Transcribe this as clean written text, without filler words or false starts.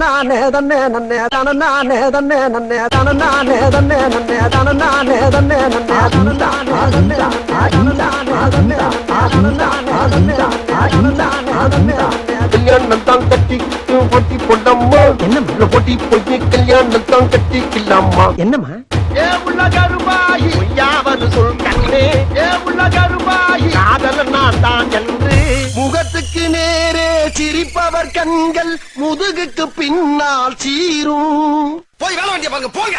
நானே தன்னே நன்னே தான நானே தன்னே நன்னே தான நானே தன்னே நன்னே தான நானே தன்னே நன்னே தான நானே தன்னே தான நானே தன்னே தான நானே தன்னே தான நானே கல்யாணம் தான் கட்டி போட்டி போடம்மா என்ன போட்டி போய் கல்யாணம் தான் கட்டிக்கலாமா என்னம்மா ஏ உள்ள கருமாயி யாவது சொல் கண்ணே ஏ உள்ள கருமாயி காதல நான் தான் என்று முகத்துக்கு நேரே சிரிப்பவர் கண்கள் முதுகுக்கு பின்னால் சீரும் போய் வேலை வேண்டிய பாருங்க போங்க.